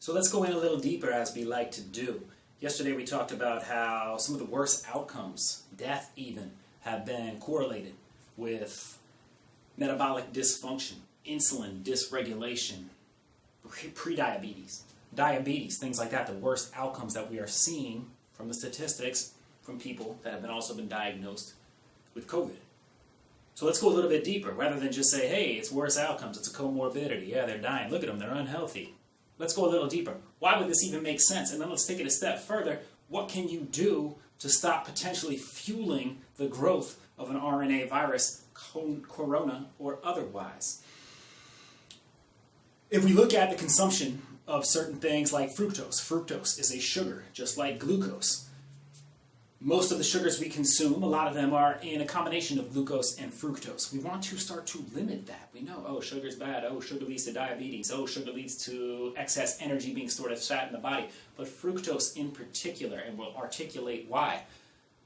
So let's go in a little deeper as we like to do. Yesterday we talked about how some of the worst outcomes, death even, have been correlated with metabolic dysfunction, insulin dysregulation, prediabetes, diabetes, things like that. The worst outcomes that we are seeing from the statistics from people that have also been diagnosed with COVID. So let's go a little bit deeper, rather than just say, hey, it's worse outcomes, it's a comorbidity, yeah, they're dying, look at them, they're unhealthy. Let's go a little deeper. Why would this even make sense? And then let's take it a step further. What can you do to stop potentially fueling the growth of an RNA virus, corona or otherwise? If we look at the consumption of certain things like fructose is a sugar, just like glucose. Most of the sugars we consume, a lot of them are in a combination of glucose and fructose. We want to start to limit that. We know, oh, sugar's bad. Oh, sugar leads to diabetes. Oh, sugar leads to excess energy being stored as fat in the body. But fructose in particular, and we'll articulate why.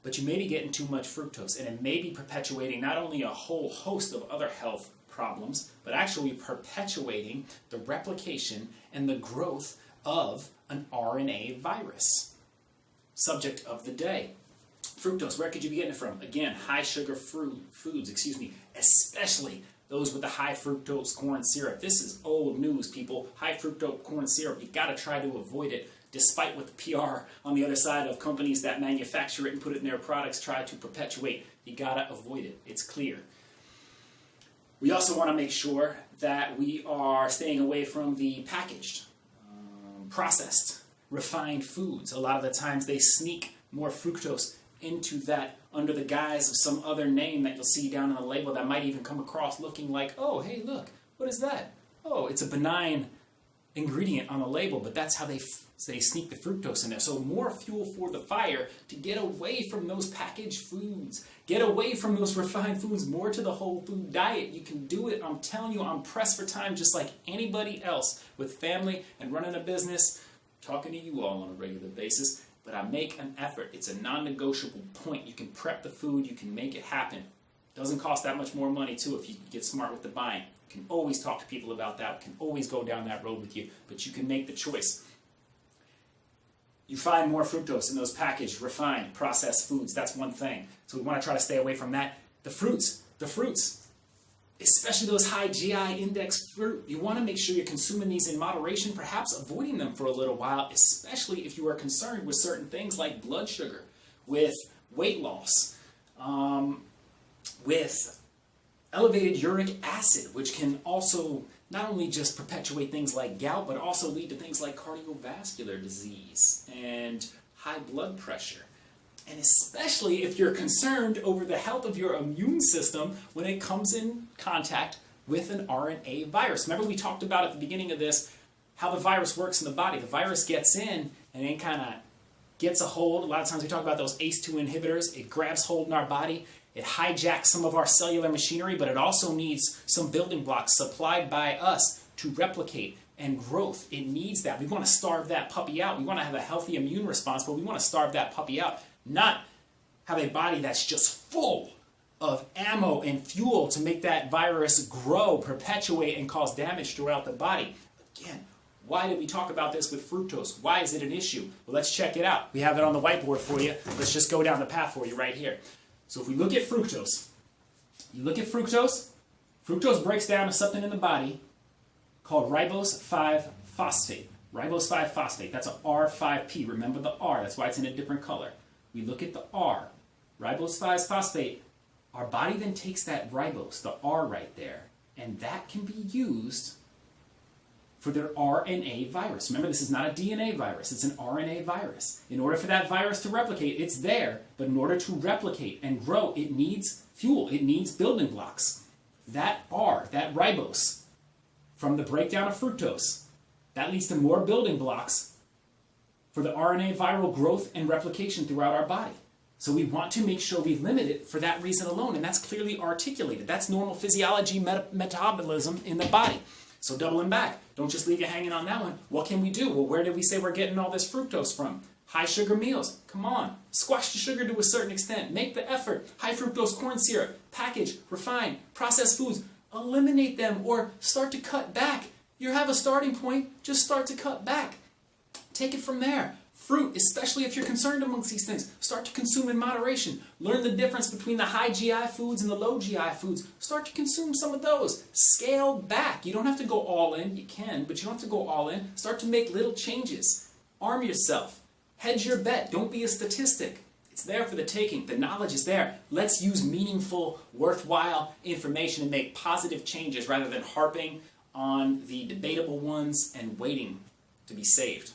But you may be getting too much fructose, and it may be perpetuating not only a whole host of other health problems, but actually perpetuating the replication and the growth of an RNA virus. Subject of the day. Fructose, where could you be getting it from? Again, high sugar foods, especially those with the high fructose corn syrup. This is old news, people. High fructose corn syrup, you got to try to avoid it, despite what the PR on the other side of companies that manufacture it and put it in their products try to perpetuate. You got to avoid it. It's clear. We also want to make sure that we are staying away from the packaged, processed, refined foods. A lot of the times they sneak more fructose into that under the guise of some other name that you'll see down on the label that might even come across looking like, oh, hey, look, what is that? Oh, it's a benign ingredient on the label, but that's how they sneak the fructose in there. So more fuel for the fire to get away from those packaged foods, get away from those refined foods, more to the whole food diet. You can do it. I'm telling you, I'm pressed for time just like anybody else with family and running a business, talking to you all on a regular basis. But I make an effort. It's a non-negotiable point. You can prep the food. You can make it happen. Doesn't cost that much more money, too, if you get smart with the buying. You can always talk to people about that. Can always go down that road with you. But you can make the choice. You find more fructose in those packaged, refined, processed foods. That's one thing. So we want to try to stay away from that. The fruits, especially those high GI index fruit, you want to make sure you're consuming these in moderation, perhaps avoiding them for a little while, especially if you are concerned with certain things like blood sugar, with weight loss, with elevated uric acid, which can also not only just perpetuate things like gout, but also lead to things like cardiovascular disease and high blood pressure. And especially if you're concerned over the health of your immune system when it comes in contact with an RNA virus. Remember we talked about at the beginning of this how the virus works in the body. The virus gets in and then kind of gets a hold. A lot of times we talk about those ACE2 inhibitors. It grabs hold in our body. It hijacks some of our cellular machinery, but it also needs some building blocks supplied by us to replicate and growth. It needs that. We want to starve that puppy out. We want to have a healthy immune response, but we want to starve that puppy out. Not have a body that's just full of ammo and fuel to make that virus grow, perpetuate, and cause damage throughout the body. Again, why did we talk about this with fructose? Why is it an issue? Well, let's check it out. We have it on the whiteboard for you. Let's just go down the path for you right here. So if we look at fructose, fructose breaks down to something in the body called ribose 5-phosphate. Ribose 5-phosphate, that's a R5P. Remember the R, that's why it's in a different color. We look at the R, ribose 5-phosphate. Our body then takes that ribose, the R right there, and that can be used for their RNA virus. Remember, this is not a DNA virus, it's an RNA virus. In order for that virus to replicate, it's there, but in order to replicate and grow, it needs fuel, it needs building blocks. That R, that ribose, from the breakdown of fructose, that leads to more building blocks for the RNA viral growth and replication throughout our body. So we want to make sure we limit it for that reason alone, and that's clearly articulated. That's normal physiology, metabolism in the body. So doubling back, don't just leave you hanging on that one. What can we do? Well, where did we say we're getting all this fructose from? High sugar meals. Come on. Squash the sugar to a certain extent. Make the effort. High fructose corn syrup, packaged, refined, processed foods. Eliminate them or start to cut back. You have a starting point, just start to cut back. take it from there. Fruit, especially if you're concerned amongst these things, start to consume in moderation. Learn the difference between the high GI foods and the low GI foods. Start to consume some of those. Scale back. You don't have to go all in. You can, but you don't have to go all in. Start to make little changes. Arm yourself. Hedge your bet. Don't be a statistic. It's there for the taking. The knowledge is there. Let's use meaningful, worthwhile information and make positive changes rather than harping on the debatable ones and waiting to be saved.